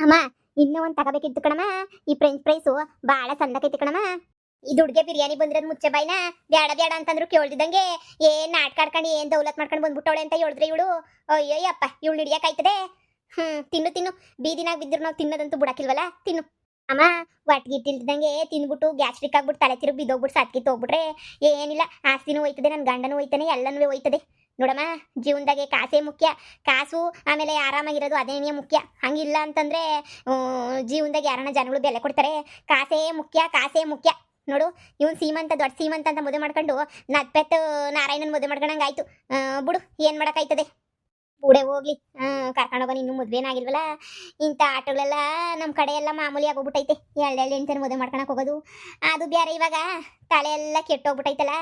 ಅಮ್ಮ ಇನ್ನೂ ಒಂದು ತಗೋಬೇಕಿತ್ತು ಕಣಮ್ಮ. ಈ ಫ್ರೆಂಚ್ ಫ್ರೈಸು ಭಾಳ ಸಣ್ಣಕೈತಿ ಕಣಮ್ಮ. ಈ ದುಡ್ಗೆ ಬಿರಿಯಾನಿ ಬಂದಿರೋದು ಮುಚ್ಚೆ ಬಾಯ್ನ ಬ್ಯಾಡ ಬ್ಯಾಡ ಅಂತಂದ್ರು ಕೇಳ್ದಿದ್ದಂಗೆ ಏನ್ ನಾಟಕ ಆಡ್ಕೊಂಡು ಏನ್ ದೌಲತ್ ಮಾಡ್ಕೊಂಡು ಬಂದ್ಬಿಟ್ಟವಳೆ ಅಂತ ಹೇಳಿದ್ರೆ ಇವಳು. ಅಯ್ಯಯ್ಯಪ್ಪ ಇವಳು ಹಿಡಿಯಕ್ಕಾಯ್ತದೆ. ತಿನ್ನು ತಿನ್ನು, ಬೀದಿನಾಗ ಬಿದ್ದರು ನಾವು ತಿನ್ನೋದಂತೂ ಬಿಡಾಕಿಲ್ವಲ್ಲ, ತಿನ್ನು. ಅಮ್ಮ ಒಟ್ಟಿಗಿಟ್ಟಿಲ್ದಂಗೆ ತಿನ್ಬಿಟ್ಟು ಗ್ಯಾಸ್ಟ್ರಿಕ್ ಆಗ್ಬಿಟ್ಟು ತಲೆ ತಿರುಗಿ ಬಿದ್ದೋಗ್ಬಿಟ್ಟು ಸಾತ್ಕಿತ್ತು ಹೋಗ್ಬಿಟ್ರೆ ಏನಿಲ್ಲ, ಆಸ್ತಿನೂ ಹೋಯ್ತದೆ, ನನ್ನ ಗಂಡನೂ ಹೋಯ್ತಾನೆ, ಎಲ್ಲನೂ ಹೋಯ್ತದೆ. ನೋಡಮ್ಮ, ಜೀವನದಾಗೆ ಕಾಸೇ ಮುಖ್ಯ. ಕಾಸು ಆಮೇಲೆ ಆರಾಮಾಗಿರೋದು ಅದೇನೇ ಮುಖ್ಯ. ಹಂಗಿಲ್ಲ ಅಂತಂದ್ರೆ ಜೀವನದಾಗ ಯಾರನ್ನ ಜನಗಳು ಬೆಲೆ ಕೊಡ್ತಾರೆ. ಕಾಸೇ ಮುಖ್ಯ, ಕಾಸೇ ಮುಖ್ಯ. ನೋಡು, ಇವನ್ ಸೀಮಂತ ದೊಡ್ಡ ಸೀಮಂತ ಅಂತ ಮದುವೆ ಮಾಡ್ಕೊಂಡು ನತ್ಪೆಟ್ಟು ನಾರಾಯಣನ್ ಮದುವೆ ಮಾಡ್ಕೊಂಡಂಗಾಯ್ತು. ಬಿಡು, ಏನ್ ಮಾಡಕ್ಕಾಯ್ತದೆ. ಬುಡೆ ಹೋಗ್ಲಿ. ಕರ್ಕೊಂಡೋಗ, ಇನ್ನು ಮದ್ವೆನಾಗಿಲ್ವಲ್ಲ. ಇಂಥ ಆಟಗಳೆಲ್ಲ ನಮ್ಮ ಕಡೆ ಎಲ್ಲ ಮಾಮೂಲಿ ಆಗೋಗ್ಬಿಟ್ಟೈತೆ. ಎಳ್ಳೆಳ್ಳು ಹೆಣ್ತನ ಮದುವೆ ಮಾಡ್ಕೊಳಕ್ ಹೋಗೋದು ಅದು ಬೇರೆ. ಇವಾಗ ತಲೆ ಎಲ್ಲ ಕೆಟ್ಟೋಗ್ಬಿಟ್ಟೈತಲ್ಲ,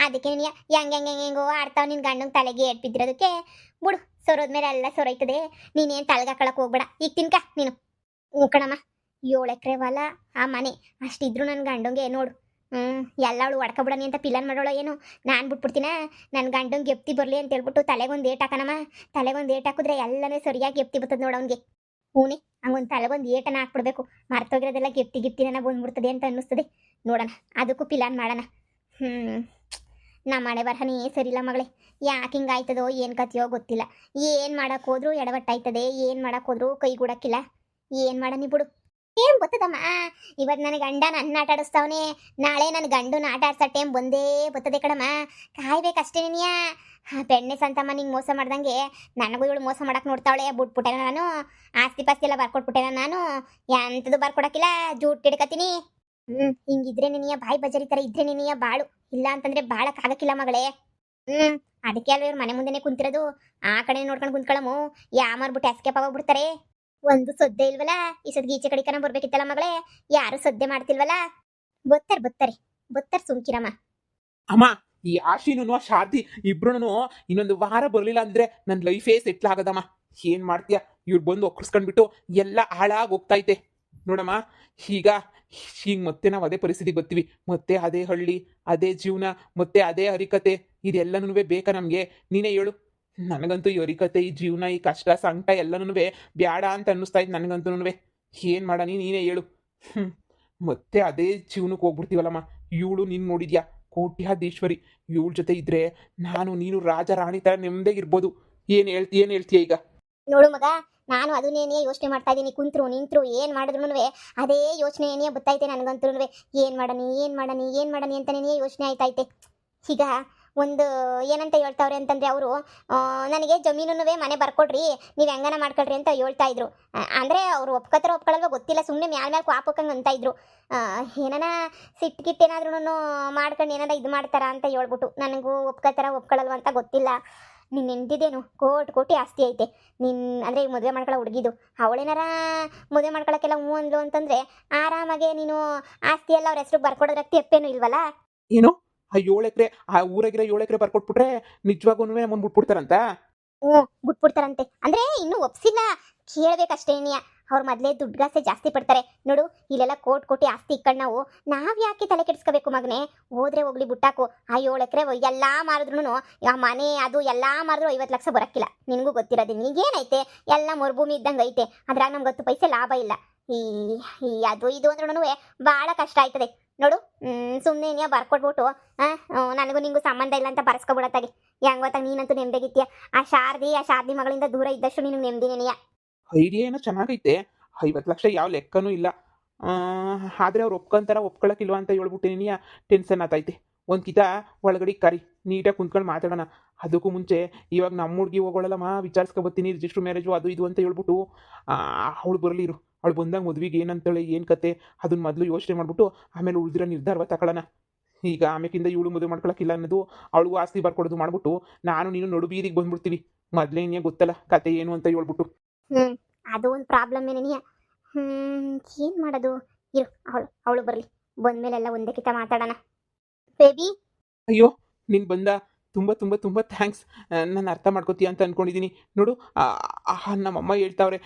ಅದಕ್ಕೆ ನೀನು ಹೆಂಗೋ ಆಡ್ತಾವ. ನಿನ್ ಗಂಡಂಗೆ ತಲೆಗೆ ಏಟ್ ಬಿದ್ದಿರೋದಕ್ಕೆ ಬಿಡು, ಸೊರೋದ್ಮೇಲೆ ಎಲ್ಲ ಸೊರೈತದೆ. ನೀನೇನು ತಲೆಗೆ ಹಾಕೊಳಕ್ ಹೋಗ್ಬೇಡ. ಈಗ ತಿನ್ಕ ನೀನು. ಕಣಮ್ಮ, 7 ಎಕರೆ ಹೊಲ, ಆ ಮನೆ ಅಷ್ಟಿದ್ರು ನನ್ನ ಗಂಡಂಗೆ ನೋಡು. ಎಲ್ಲ ಅವಳು ಹೊಡ್ಕೊಬಿಡನಿ ಅಂತ ಪಿಲ್ಲನ್ ಮಾಡೋಳ ಏನು? ನಾನು ಬಿಟ್ಬಿಡ್ತೀನ? ನನ್ನ ಗಂಡಂಗೆ ಗೆಪ್ತಿ ಬರಲಿ ಅಂತ ಹೇಳ್ಬಿಟ್ಟು ತಲೆಗೊಂದು ಏಟ್ ಹಾಕನಮ್ಮ. ತಲೆಗೊಂದು ಏಟ್ ಹಾಕಿದ್ರೆ ಎಲ್ಲನೇ ಸರಿಯಾಗಿ ಗೆಪ್ತಿ ಬರ್ತದೆ ನೋಡು ಅವ್ನಿಗೆ. ಹೂನಿ, ಹಂಗೊಂದು ತಲೆಗೊಂದು ಏಟನ ಹಾಕ್ಬಿಡ್ಬೇಕು. ಮರ್ತೋಗಿರೋದೆಲ್ಲ ಗಿಪ್ತಿನ ಬಂದ್ಬಿಡ್ತದೆ ಅಂತ ಅನ್ನಿಸ್ತದೆ. ನೋಡೋಣ, ಅದಕ್ಕೂ ಪಿಲಾನ್ ಮಾಡೋಣ. ನಮ್ಮ ಮನೆ ಬರಹನೇ ಸರಿಲ್ಲ ಮಗಳೇ. ಯಾಕೆ ಹಿಂಗಾಯ್ತದೋ ಏನು ಕಥೆಯೋ ಗೊತ್ತಿಲ್ಲ. ಏನು ಮಾಡೋಕೆ ಹೋದ್ರೂ ಎಡವಟ್ಟಾಯ್ತದೆ, ಏನು ಮಾಡೋಕೆ ಹೋದ್ರೂ ಕೈಗೂಡಕ್ಕಿಲ್ಲ. ಏನು ಮಾಡನಿ ಬಿಡು. ಏನ್ ಗೊತ್ತದಮ್ಮ, ಇವತ್ತು ನನ್ನ ಗಂಡ ನನ್ನ ಆಟ ಆಡಿಸ್ತಾವನೆ, ನಾಳೆ ನನ್ನ ಗಂಡು ಆಟ ಆಡ್ಸೋ ಟೈಮ್ ಬಂದೇ ಬರ್ತದೆ ಕಣಮ್ಮ. ಕಾಯ್ಬೇಕಷ್ಟೇ ನೀನಿಯ. ಬೆಣ್ಣೆ ಸಂತಮ್ಮ ನಿಂಗೆ ಮೋಸ ಮಾಡ್ದಂಗೆ ನನಗೂ ಇವಳು ಮೋಸ ಮಾಡಕ್ಕೆ ನೋಡ್ತಾವಳೆ. ಬಿಟ್ಬಿಟ್ಟೆನ ನಾನು, ಆಸ್ತಿ ಪಾಸ್ತಿ ಎಲ್ಲ ಬರ್ಕೊಟ್ಬಿಟ್ಟೆನ ನಾನು. ಎಂಥದ್ದು ಬರ್ಕೊಡಕ್ಕಿಲ್ಲ, ಜೂಟ್ ಹಿಡ್ಕತೀನಿ. ಹಿಂಗಿದ್ರೆ ನೀನಿಯ ಬಾಯಿ ಬಜಾರಿ ಥರ ಇದ್ರೆ ನೀನಿಯ ಬಾಳು. ಇಲ್ಲ ಅಂತಂದ್ರೆ ಬಾಳಕ್ಕಾಗಕ್ಕಿಲ್ಲ ಮಗಳೇ. ಅದಕ್ಕೆ ಅಲ್ವ ಇವ್ರು ಮನೆ ಮುಂದೆನೆ ಕುಂತಿರೋದು. ಆ ಕಡೆ ನೋಡ್ಕೊಂಡು ಕುಂತ್ಕೊಳ್ಳಮು, ಯಾಮಾರ್ಬಿಟ್ಟು ಎಸ್ಕೇಪ್ ಆಗೋಗ್ಬಿಡ್ತಾರೆ. ಒಂದು ಸದ್ದೆ ಇಲ್ವಲ್ಲ, ಈ ಸದ್ಗೆ ಈಚೆ ಕಡೆಕನ ಬರ್ಬೇಕಿತ್ತಲ್ಲ ಮಗಳೇ. ಯಾರು ಸದ್ದೆ ಮಾಡ್ತಿಲ್ವಲ್ಲ. ಬತ್ತರ್ ಸುಮ್ಕಿರಮ್ಮ. ಅಮ್ಮ, ಈ ಆಶಿನೂ ಶಾರದಿ ಇಬ್ರು ಇನ್ನೊಂದು ವಾರ ಬರ್ಲಿಲ್ಲ ಅಂದ್ರೆ ನನ್ನ ಲೈಫೇ ಸೆಟ್ಲ್ ಆಗದಮ್ಮ. ಏನ್ ಮಾಡ್ತೀಯ? ಇವ್ರು ಬಂದು ಒಕ್ಕರ್ಸ್ಕೊಂಡ್ಬಿಟ್ಟು ಎಲ್ಲ ಹಾಳಾಗಿ ಹೋಗ್ತೈತೆ ನೋಡಮ್ಮ. ಈಗ ಮತ್ತೆ ನಾವು ಅದೇ ಪರಿಸ್ಥಿತಿಗೆ ಬರ್ತೀವಿ. ಮತ್ತೆ ಅದೇ ಹಳ್ಳಿ, ಅದೇ ಜೀವನ, ಮತ್ತೆ ಅದೇ ಹರಿಕತೆ. ಇದೆಲ್ಲನೂ ಬೇಕಾ ನಮ್ಗೆ? ನೀನೇ ಹೇಳು. ನನಗಂತೂ ಈ ಹರಿಕತೆ, ಈ ಜೀವನ, ಈ ಕಷ್ಟ ಸಂಕಟ ಎಲ್ಲನೂ ಬ್ಯಾಡ ಅಂತ ಅನ್ನಿಸ್ತಾ ಇತ್ತು ನನಗಂತೂ. ಏನು ಮಾಡನಿ ನೀನೇ ಹೇಳು. ಮತ್ತೆ ಅದೇ ಜೀವನಕ್ಕೆ ಹೋಗ್ಬಿಡ್ತೀವಲ್ಲಮ್ಮ. ಇವಳು ನೀನು ನೋಡಿದ್ಯಾ, ಕೋಟ್ಯಾಧೀಶ್ವರಿ. ಇವಳ ಜೊತೆ ಇದ್ರೆ ನಾನು ನೀನು ರಾಜ ರಾಣಿ ಥರ ನೆಮ್ಮದಿಗಿರ್ಬೋದು. ಏನು ಹೇಳ್ತೀಯ ಈಗ? ನೋಡು ಮಗ, ನಾನು ಅದನ್ನೇನೇ ಯೋಚನೆ ಮಾಡ್ತಾ ಇದ್ದೀನಿ. ಕುಂತ್ರು ನಿಂತ್ರು ಏನು ಮಾಡಿದ್ರು ಅದೇ ಯೋಚನೆ ಬತ್ತೈತೆ ನನಗಂತೂ. ಏನು ಮಾಡನಿ ಅಂತನೇ ಯೋಚನೆ ಆಯ್ತೈತೆ. ಈಗ ಒಂದು ಏನಂತ ಹೇಳ್ತಾವ್ರೆ ಅಂತಂದರೆ ಅವರು, ನನಗೆ ಜಮೀನು ಮನೆ ಬರ್ಕೊಡ್ರಿ, ನೀವು ಹೆಂಗನ ಮಾಡ್ಕೊಳ್ರಿ ಅಂತ ಹೇಳ್ತಾ ಇದ್ರು. ಅಂದರೆ ಅವರು ಒಪ್ಕೊಳಲ್ವ ಗೊತ್ತಿಲ್ಲ, ಸುಮ್ಮನೆ ಮ್ಯಾಲ ಕ್ವಾಪಕ್ಕಂಗೆ ಅಂತ ಇದ್ರು. ಏನಾನ ಸಿಟ್ಟಿಗಿಟ್ಟೇನಾದ್ರೂ ಮಾಡ್ಕೊಂಡು ಏನಾರ ಇದು ಮಾಡ್ತಾರ ಅಂತ ಹೇಳ್ಬಿಟ್ಟು. ನನಗೂ ಒಪ್ಕೊಳಲ್ವ ಅಂತ ಗೊತ್ತಿಲ್ಲ. ನೀನು ನೆಂದಿದ್ದೇನು ಕೋಟಿ ಆಸ್ತಿ ಐತೆ. ಅಂದರೆ ಈಗ ಮದುವೆ ಮಾಡ್ಕೊಳ್ಳೋ ಹುಡುಗಿದು ಅವಳೇನಾರ ಮದುವೆ ಮಾಡ್ಕೊಳಕ್ಕೆಲ್ಲ ಹ್ಞೂ ಅಂದ್ಲು ಅಂತಂದರೆ ಆರಾಮಾಗೆ ನೀನು ಆಸ್ತಿ ಎಲ್ಲ ಅವ್ರ ಹೆಸ್ರು ಬರ್ಕೊಡೋದ್ರಾಗ ತೆಪ್ಪೇನು ಇಲ್ವಲ್ಲ. ಏನು, ಆ 7 ಎಕರೆ, ಆ ಊರಾಗಿರೋ 7 ಎಕರೆ ಬರ್ಕೊಟ್ಬಿಟ್ರೆ ನಿಜವಾಗೂ ಮುಂದೆ ಬಿಟ್ಬಿಡ್ತಾರಂತ? ಬಿಟ್ಬಿಡ್ತಾರಂತೆ. ಅಂದರೆ ಇನ್ನೂ ಒಪ್ಸಿಲ್ಲ, ಕೇಳಬೇಕಷ್ಟೇ. ಅವ್ರ ಮೊದಲೇ ದುಡ್ಗಾಸೆ ಜಾಸ್ತಿ ಪಡ್ತಾರೆ ನೋಡು. ಇಲ್ಲೆಲ್ಲ ಕೋಟಿ ಆಸ್ತಿ ಇಕ್ಕಂಡು ನಾವು ಯಾಕೆ ತಲೆ ಕೆಡಿಸ್ಕೋಬೇಕು ಮಗನೇ? ಹೋದ್ರೆ ಹೋಗ್ಲಿ, ಬಿಟ್ಟಾಕು. ಆ 7 ಎಕರೆ ಎಲ್ಲ ಮಾರಿದ್ರು, ಆ ಮನೆ ಅದು ಎಲ್ಲ ಮಾರಿದ್ರು 50 ಲಕ್ಷ ಬರೋಕ್ಕಿಲ್ಲ. ನಿನಗೂ ಗೊತ್ತಿರೋದು. ಈಗೇನೈತೆ, ಎಲ್ಲ ಮರುಭೂಮಿ ಇದ್ದಂಗೆ ಐತೆ. ಅದ್ರಾಗ ನಮ್ಗೆ 10 ಪೈಸೆ ಲಾಭ ಇಲ್ಲ. ಈ ಅದು ಇದು ಅಂದ್ರೂ ಭಾಳ ಕಷ್ಟ ಆಯ್ತದೆ ನೋಡು. ಸುಮ್ಮನೆ ನೀ ಬರ್ಕೊಟ್ಬಿಟ್ಟು ನನಗೂ ನಿಂಗೂ ಸಂಬಂಧ ಇಲ್ಲ ಅಂತ ಬರ್ಸ್ಕೊಬಿಡತ್ತಾಗೆ. ಹೆಂಗ್ ಗೊತ್ತಾಗ ನೀನಂತೂ ನೆಮ್ಮದಿಗಿತ್ತೀಯ. ಆ ಶಾರದಿ ಮಗಳಿಂದ ದೂರ ಇದ್ದಷ್ಟು ನಿನಗೆ ನೆಮ್ಮದಿನೇನಿಯ. ಐಡಿಯಾ ಏನೋ ಚೆನ್ನಾಗೈತೆ. 50 ಲಕ್ಷ ಯಾವ ಲೆಕ್ಕನೂ ಇಲ್ಲ. ಆದರೆ ಅವ್ರು ಒಪ್ಕೊಳಕ್ಕಿಲ್ವ ಅಂತ ಹೇಳ್ಬಿಟ್ಟಿನಿ. ಟೆನ್ಷನ್ ಆತೈತೆ. ಒಂದು ಕಿತ ಒಳಗಡೆ ಕರಿ, ನೀಟಾಗಿ ಕುಂತ್ಕೊಂಡು ಮಾತಾಡೋಣ. ಅದಕ್ಕೂ ಮುಂಚೆ ಇವಾಗ ನಮ್ಮ ಹುಡುಗಿ ಹೋಗೋಳಲ್ಲಮ್ಮ, ವಿಚಾರಿಸ್ಕೊಬತ್ತೀನಿ. ರಿಜಿಸ್ಟ್ರ್ ಮ್ಯಾರೇಜು ಅದು ಇದು ಅಂತ ಹೇಳ್ಬಿಟ್ಟು ಅವಳು ಬರಲಿ ಇರು. ಅವಳು ಬಂದಾಗ ಮದುವೆಗೆ ಏನಂತೇಳಿ ಏನು ಕತೆ ಅದನ್ನ ಮೊದಲು ಯೋಚನೆ ಮಾಡಿಬಿಟ್ಟು ಆಮೇಲೆ ಉಳಿದಿರೋ ನಿರ್ಧಾರವ ತಗೊಳ್ಳೋಣ. ಈಗ ಆಮೇಕಿಂದ ಇವಳು ಮದುವೆ ಮಾಡ್ಕೊಳಕ್ಕಿಲ್ಲ ಅನ್ನೋದು, ಅವಳಿಗೂ ಆಸ್ತಿ ಬರ್ಕೊಡೋದು ಮಾಡ್ಬಿಟ್ಟು ನಾನು ನೀನು ನಡು ಬೀದಿಗೆ ಬಂದ್ಬಿಡ್ತೀವಿ. ಮೊದಲೇ ಗೊತ್ತಲ್ಲ ಕತೆ ಏನು ಅಂತ ಹೇಳ್ಬಿಟ್ಟು. ಅದು ಒಂದು ಪ್ರಾಬ್ಲಮ್ ಏನೇನಿಯ. ಏನು ಮಾಡೋದು? ಇರು, ಅವಳು ಬರಲಿ. ಬಂದಮೇಲೆಲ್ಲ ಒಂದೇ ಕಿತ ಮಾತಾಡೋಣ. ಬೇಬಿ, ಅಯ್ಯೋ ನೀನು ಬಂದ, ತುಂಬ ತುಂಬ ತುಂಬ ಥ್ಯಾಂಕ್ಸ್. ನಾನು ಅರ್ಥ ಮಾಡ್ಕೋತೀಯ ಅಂತ ಅಂದ್ಕೊಂಡಿದ್ದೀನಿ. ನೋಡು, ನಮ್ಮಮ್ಮ ಹೇಳ್ತಾವ್ರೆ,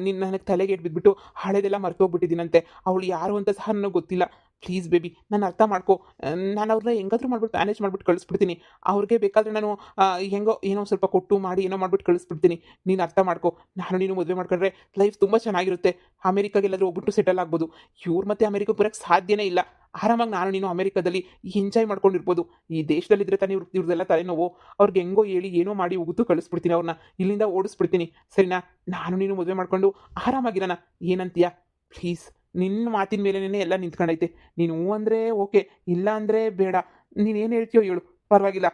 ನೀನು ನನಗೆ ತಲೆಗೆ ಬಿದ್ದುಬಿಟ್ಟು ಹಳೆದೆಲ್ಲ ಮರ್ತೋಗ್ಬಿಟ್ಟಿದ್ದೀನಂತೆ. ಅವಳು ಯಾರು ಅಂತ ಸಹ ನನಗೆ ಗೊತ್ತಿಲ್ಲ. ಪ್ಲೀಸ್ ಬೇಬಿ ನಾನು ಅರ್ಥ ಮಾಡ್ಕೊ. ನಾನು ಅವ್ರನ್ನ ಹೆಂಗಾದ್ರೂ ಮಾಡ್ಬಿಟ್ಟು ಮ್ಯಾನೇಜ್ ಮಾಡ್ಬಿಟ್ಟು ಕಳಿಸ್ಬಿಡ್ತೀನಿ. ಅವ್ರಿಗೆ ಬೇಕಾದರೆ ನಾನು ಹೆಂಗೋ ಏನೋ ಸ್ವಲ್ಪ ಕೊಟ್ಟು ಮಾಡಿ ಏನೋ ಮಾಡ್ಬಿಟ್ಟು ಕಳಿಸ್ಬಿಡ್ತೀನಿ. ನೀನು ಅರ್ಥ ಮಾಡ್ಕೊ. ನಾನು ನೀನು ಮದುವೆ ಮಾಡ್ಕೊಂಡ್ರೆ ಲೈಫ್ ತುಂಬ ಚೆನ್ನಾಗಿರುತ್ತೆ. ಅಮೆರಿಕಾಗೆಲ್ಲಾದ್ರೂ ಹೋಗ್ಬಿಟ್ಟು ಸೆಟಲ್ ಆಗ್ಬೋದು. ಇವ್ರು ಮತ್ತೆ ಅಮೆರಿಕಕ್ಕೆ ಬರೋಕ್ಕೆ ಸಾಧ್ಯನೇ ಇಲ್ಲ. ಆರಾಮಾಗಿ ನಾನು ನೀನು ಅಮೆರಿಕಾದಲ್ಲಿ ಎಂಜಾಯ್ ಮಾಡ್ಕೊಂಡಿರ್ಬೋದು. ಈ ದೇಶದಲ್ಲಿದ್ದರೆ ತಾನೇ ಇವ್ರದ್ದೆಲ್ಲ ತಲೆನೋವು. ಅವ್ರಿಗೆ ಹೆಂಗೋ ಹೇಳಿ ಏನೋ ಮಾಡಿ ಉಗಿದು ಕಳಿಸ್ಬಿಡ್ತೀನಿ ಅವ್ರನ್ನ, ಇಲ್ಲಿಂದ ಓಡಿಸ್ಬಿಡ್ತೀನಿ. ಸರಿನಾ? ನಾನು ನೀನು ಮದುವೆ ಮಾಡ್ಕೊಂಡು ಆರಾಮಾಗಿರೋಣ. ಏನಂತೀಯ? ಪ್ಲೀಸ್, ನಿನ್ನ ಮಾತಿನ ಮೇಲೆನೇ ಎಲ್ಲ ನಿಂತ್ಕೊಂಡೈತೆ. ನೀನು ಹ್ಞೂ ಅಂದರೆ ಓಕೆ, ಇಲ್ಲ ಅಂದರೆ ಬೇಡ. ನೀನು ಏನು ಹೇಳ್ತೀಯೋ ಹೇಳು, ಪರವಾಗಿಲ್ಲ.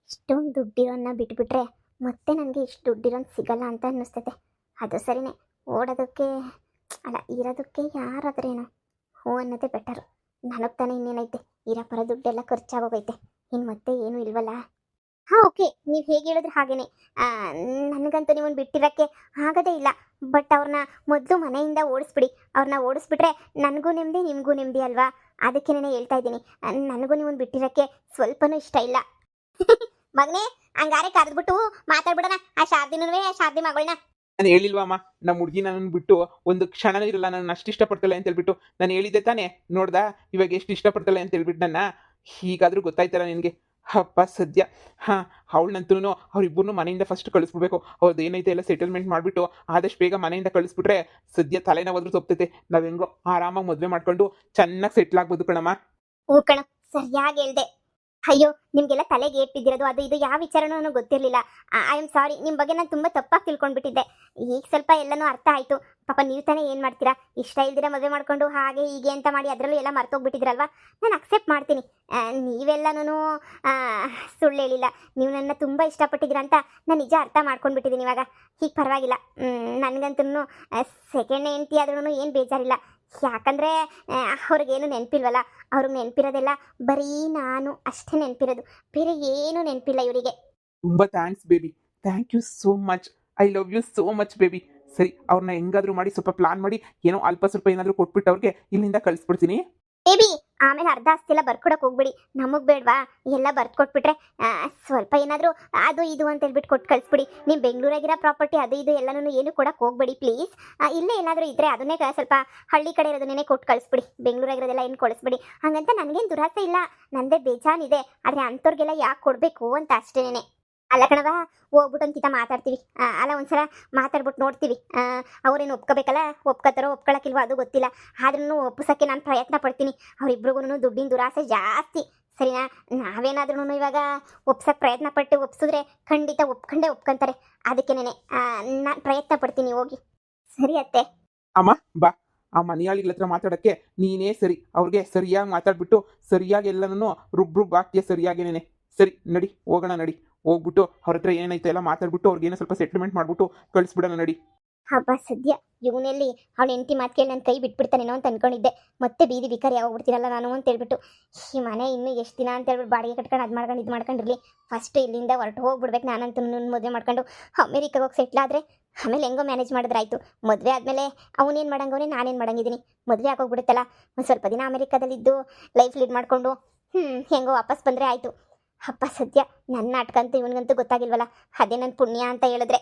ಇಷ್ಟೊಂದು ದುಡ್ಡಿರೋನ್ನ ಬಿಟ್ಬಿಟ್ರೆ ಮತ್ತೆ ನನಗೆ ಇಷ್ಟು ದುಡ್ಡಿರೋನ್ ಸಿಗಲ್ಲ ಅಂತ ಅನ್ನಿಸ್ತೈತೆ. ಅದು ಸರಿನೇ, ಓಡೋದಕ್ಕೆ ಅಲ್ಲ ಇರೋದಕ್ಕೆ ಯಾರಾದ್ರೇನು ಹ್ಞೂ ಅನ್ನೋದೇ ಬೆಟರು. ನನಗೆ ತಾನೇ ಇನ್ನೇನೈತೆ, ಇರೋ ಪರ ದುಡ್ಡೆಲ್ಲ ಖರ್ಚಾಗೋಗೈತೆ, ಇನ್ನು ಮತ್ತೆ ಏನೂ ಇಲ್ವಲ್ಲ. ಹಾಂ ಓಕೆ, ನೀವು ಹೇಗೆ ಹೇಳಿದ್ರೆ ಹಾಗೇನೆ. ನನಗಂತೂ ನಿಮ್ಮನ್ನು ಬಿಟ್ಟಿರೋಕ್ಕೆ ಆಗೋದೇ ಇಲ್ಲ. ಬಟ್ ಅವ್ರನ್ನ ಮೊದಲು ಮನೆಯಿಂದ ಓಡಿಸ್ಬಿಡಿ. ಅವ್ರನ್ನ ಓಡಿಸ್ಬಿಟ್ರೆ ನನಗೂ ನೆಮ್ಮದಿ ನಿಮಗೂ ನೆಮ್ಮದಿ ಅಲ್ವಾ? ಅದಕ್ಕೆ ನಾನು ಹೇಳ್ತಾ ಇದ್ದೀನಿ, ನನಗೂ ನಿಮ್ಮನ್ನು ಬಿಟ್ಟಿರೋಕ್ಕೆ ಸ್ವಲ್ಪನೂ ಇಷ್ಟ ಇಲ್ಲ. ಮಗನೇ, ಹಂಗಾರೆ ಕರೆದ್ಬಿಟ್ಟು ಮಾತಾಡ್ಬಿಡೋಣ ಆ ಶಾರದಿ ಮಗಳನ್ನ. ನಾನು ಹೇಳಿಲ್ವಮ್ಮ, ನಮ್ಮ ಹುಡುಗಿ ನನ್ನನ್ನು ಬಿಟ್ಟು ಒಂದು ಕ್ಷಣನೂ ಇರಲ್ಲ, ನನ್ನ ಅಷ್ಟು ಇಷ್ಟಪಡ್ತಾಳೆ ಅಂತ ಹೇಳ್ಬಿಟ್ಟು. ನಾನು ಹೇಳಿದ್ದೆ ತಾನೇ, ನೋಡ್ದಾ ಇವಾಗ ಎಷ್ಟು ಇಷ್ಟಪಡ್ತಾಳೆ ಅಂತ ಹೇಳ್ಬಿಟ್ಟು. ನನ್ನ ಹೀಗಾದರೂ ಗೊತ್ತಾಯ್ತಲ್ಲ ನಿನಗೆ? ಹಪ್ಪ ಸದ್ಯ. ಹಾಂ, ಅವಳನ್ನಂತೂ ಅವ್ರಿಬ್ಬರನ್ನೂ ಮನೆಯಿಂದ ಫಸ್ಟ್ ಕಳಿಸ್ಬಿಡ್ಬೇಕು. ಅವ್ರದ್ದು ಏನೈತೆ ಎಲ್ಲ ಸೆಟಲ್ಮೆಂಟ್ ಮಾಡಿಬಿಟ್ಟು ಆದಷ್ಟು ಬೇಗ ಮನೆಯಿಂದ ಕಳಿಸ್ಬಿಟ್ರೆ ಸದ್ಯ ತಲೆನೋವಾದ್ರೂ ತಪ್ತೈತೆ. ನಾವು ಹೆಂಗೋ ಆರಾಮಾಗಿ ಮದುವೆ ಮಾಡ್ಕೊಂಡು ಚೆನ್ನಾಗಿ ಸೆಟ್ಲ್ ಆಗ್ಬೋದು ಕಣಮ್ಮ. ಹ್ಞೂ ಕಣ, ಸರಿಯಾಗಿ ಹೇಳ್ದೆ. ಅಯ್ಯೋ, ನಿಮಗೆಲ್ಲ ತಲೆಗೆ ಏಟ್ಬಿದ್ದಿರೋದು ಅದು ಇದು ಯಾವ ವಿಚಾರನೂ ನನಗೆ ಗೊತ್ತಿರಲಿಲ್ಲ. ಐ ಆಮ್ ಸಾರಿ, ನಿಮ್ಮ ಬಗ್ಗೆ ನಾನು ತುಂಬ ತಪ್ಪಾಗಿ ತಿಳ್ಕೊಂಡ್ಬಿಟ್ಟಿದ್ದೆ. ಈಗ ಸ್ವಲ್ಪ ಎಲ್ಲನೂ ಅರ್ಥ ಆಯಿತು. ಪಾಪ ನೀವು ತಾನೇ ಏನು ಮಾಡ್ತೀರಾ, ಇಷ್ಟ ಇಲ್ದಿರ ಮದುವೆ ಮಾಡಿಕೊಂಡು ಹಾಗೆ ಹೀಗೆ ಅಂತ ಮಾಡಿ ಅದರಲ್ಲೂ ಎಲ್ಲ ಮರ್ತೋಗ್ಬಿಟ್ಟಿದ್ರಲ್ವ. ನಾನು ಅಕ್ಸೆಪ್ಟ್ ಮಾಡ್ತೀನಿ. ನೀವೆಲ್ಲನೂ ಸುಳ್ಳು ಹೇಳಿಲ್ಲ. ನೀವು ನನ್ನ ತುಂಬ ಇಷ್ಟಪಟ್ಟಿದ್ದೀರ ಅಂತ ನಾನು ನಿಜ ಅರ್ಥ ಮಾಡ್ಕೊಂಡ್ಬಿಟ್ಟಿದ್ದೀನಿ ಇವಾಗ. ಹೀಗೆ ಪರವಾಗಿಲ್ಲ. ನನಗಂತೂ ಸೆಕೆಂಡ್ ಹೆಂಡ್ತಿ ಆದ್ರೂ ಏನು ಬೇಜಾರಿಲ್ಲ. ಯಾಕಂದರೆ ಅವ್ರಿಗೇನು ನೆನಪಿಲ್ವಲ್ಲ. ಅವ್ರಿಗೆ ನೆನಪಿರೋದೆಲ್ಲ ಬರೀ ನಾನು ಅಷ್ಟೇ ನೆನಪಿರೋದು, ಬೇರೆ ಏನೂ ನೆನಪಿಲ್ಲ ಇವರಿಗೆ. ತುಂಬ thanks baby, thank you so much. I love you so much baby. ಸರಿ, ಅವ್ರನ್ನ ಹೆಂಗಾದ್ರೂ ಮಾಡಿ ಸ್ವಲ್ಪ ಪ್ಲಾನ್ ಮಾಡಿ ಏನೋ ಅಲ್ಪ ಸ್ವಲ್ಪ ಏನಾದರೂ ಕೊಟ್ಬಿಟ್ಟು ಅವ್ರಿಗೆ ಇಲ್ಲಿಂದ ಕಳಿಸ್ಬಿಡ್ತೀನಿ. ಬೇಬಿ, ಆಮೇಲೆ ಅರ್ಧ ಆಸ್ತಿ ಎಲ್ಲ ಬರ್ಕೊಡಕ್ಕೆ ಹೋಗ್ಬಿಡಿ. ನಮಗೆ ಬೇಡವಾ? ಎಲ್ಲ ಬರ್ದು ಕೊಟ್ಬಿಟ್ರೆ ಸ್ವಲ್ಪ ಏನಾದರೂ ಅದು ಇದು ಅಂತ ಹೇಳ್ಬಿಟ್ಟು ಕೊಟ್ಟು ಕಳಿಸ್ಬಿಡಿ. ನೀವು ಬೆಂಗಳೂರಾಗಿರೋ ಪ್ರಾಪರ್ಟಿ ಅದು ಇದು ಎಲ್ಲನೂ ಏನು ಕೊಡಕ್ಕೆ ಹೋಗ್ಬೇಡಿ ಪ್ಲೀಸ್. ಇಲ್ಲೇ ಏನಾದರೂ ಇದ್ದರೆ ಅದನ್ನೇ ಸ್ವಲ್ಪ ಹಳ್ಳಿ ಕಡೆ ಇರೋದನ್ನೇ ಕೊಟ್ಟು ಕಳಿಸ್ಬಿಡಿ. ಬೆಂಗಳೂರಾಗಿರೋದೆಲ್ಲ ಏನು ಕೊಡಿಸ್ಬಿಡಿ. ಹಾಗಂತ ನನಗೇನು ದುರಾಸೆ ಇಲ್ಲ, ನಂದೇ ಬೇಜಾನಿದೆ. ಆದರೆ ಅಂಥವ್ರಿಗೆಲ್ಲ ಯಾಕೆ ಕೊಡಬೇಕು ಅಂತ ಅಷ್ಟೇನೆ. ಅಲ್ಲ ಕಣವ, ಹೋಗ್ಬಿಟ್ಟು ಅಂತಿತ ಮಾತಾಡ್ತೀವಿ. ಅಲ್ಲ ಒಂದ್ಸಲ ಮಾತಾಡ್ಬಿಟ್ಟು ನೋಡ್ತೀವಿ. ಅವ್ರೇನು ಒಪ್ಕೋಬೇಕಲ್ಲ, ಒಪ್ಕೋತಾರೋ ಒಪ್ಕೊಳಕ್ಕಿಲ್ವೋ ಅದು ಗೊತ್ತಿಲ್ಲ. ಆದ್ರೂ ಒಪ್ಪಿಸೋಕ್ಕೆ ನಾನು ಪ್ರಯತ್ನ ಪಡ್ತೀನಿ. ಅವರಿಬ್ರಿಗೂ ದುಡ್ಡಿನ ದುರಾಸೆ ಜಾಸ್ತಿ. ಸರಿನಾ? ನಾವೇನಾದ್ರೂ ಇವಾಗ ಒಪ್ಸೋಕ್ಕೆ ಪ್ರಯತ್ನ ಪಟ್ಟು ಒಪ್ಸಿದ್ರೆ ಖಂಡಿತ ಒಪ್ಕೊಂತಾರೆ. ಅದಕ್ಕೆ ನಾನು ಪ್ರಯತ್ನ ಪಡ್ತೀನಿ. ಹೋಗಿ. ಸರಿ ಅತ್ತೆ. ಅಮ್ಮ ಬಾ, ಆ ಮನೆಯಾಳಿಗಳ ಹತ್ರ ಮಾತಾಡೋಕ್ಕೆ ನೀನೇ ಸರಿ. ಅವ್ರಿಗೆ ಸರಿಯಾಗಿ ಮಾತಾಡ್ಬಿಟ್ಟು ಸರಿಯಾಗಿ ಎಲ್ಲನೂ ರುಬ್ರುಬ್ ಆಗ್ತೀಯ ಸರಿಯಾಗೇನೆ. ಸರಿ ನಡಿ, ಹೋಗೋಣ ನಡಿ. ಹೋಗ್ಬಿಟ್ಟು ಅವ್ರ ಹತ್ರ ಏನೈತೆ ಎಲ್ಲ ಮಾತಾಡ್ಬಿಟ್ಟು ಅವ್ರಿಗೇನೋ ಸ್ವಲ್ಪ ಸೆಟ್ಲ್ಮೆಂಟ್ ಮಾಡಿಬಿಟ್ಟು ಕಳಿಸ್ಬಿಡೋಣ ನಡಿ. ಹಬ್ಬ ಸದ್ಯ ಇವನಲ್ಲಿ ಅವಳ ಹೆಂಡತಿ ಮಾತು ಕೇಳಿ ನನ್ನ ಕೈ ಬಿಟ್ಬಿಡ್ತಾನೇನೋ ಅಂತ ಅನ್ಕೊಂಡಿದ್ದೆ. ಮತ್ತೆ ಬೀದಿ ಬಿಕಾರಿ ಯಾವಾಗ್ಬಿಡ್ತೀರಲ್ಲ ನಾನು ಅಂತ ಹೇಳ್ಬಿಟ್ಟು. ಈ ಮನೆ ಇನ್ನೂ ಎಷ್ಟು ದಿನ ಅಂತ ಹೇಳ್ಬಿಟ್ಟು ಬಾಡಿಗೆ ಕಟ್ಕೊಂಡು ಅದು ಮಾಡ್ಕೊಂಡು ಇದು ಮಾಡ್ಕೊಂಡಿರಲಿ. ಫಸ್ಟ್ ಇಲ್ಲಿಂದ ಹೊರಟು ಹೋಗ್ಬಿಡ್ಬೇಕು ನಾನಂತೂ. ಮದುವೆ ಮಾಡ್ಕೊಂಡು ಅಮೇರಿಕಾಗೆ ಹೋಗಿ ಸೆಟ್ಲ್ ಆದರೆ ಆಮೇಲೆ ಹೆಂಗೋ ಮ್ಯಾನೇಜ್ ಮಾಡಿದ್ರಾಯ್ತು. ಮದುವೆ ಆದಮೇಲೆ ಅವನೇನು ಮಾಡಂಗವನೇ, ನಾನೇನು ಮಾಡಂಗಿದ್ದೀನಿ. ಮದುವೆ ಆಗೋಗ್ಬಿಡುತ್ತಲ್ಲ, ಒಂದು ಸ್ವಲ್ಪ ದಿನ ಅಮೇರಿಕಾದಲ್ಲಿದ್ದು ಲೈಫ್ ಲೀಡ್ ಮಾಡಿಕೊಂಡು ಹೆಂಗೋ ವಾಪಸ್ ಬಂದರೆ ಆಯಿತು. ಹಬ್ಬ ಸದ್ಯ ನನ್ನ ನಾಟಕ ಅಂತ ಇವನಿಗಂತೂ ಗೊತ್ತಾಗಿಲ್ವಲ್ಲ, ಅದೇ ನನ್ನ ಪುಣ್ಯ ಅಂತ ಹೇಳಿದ್ರೆ.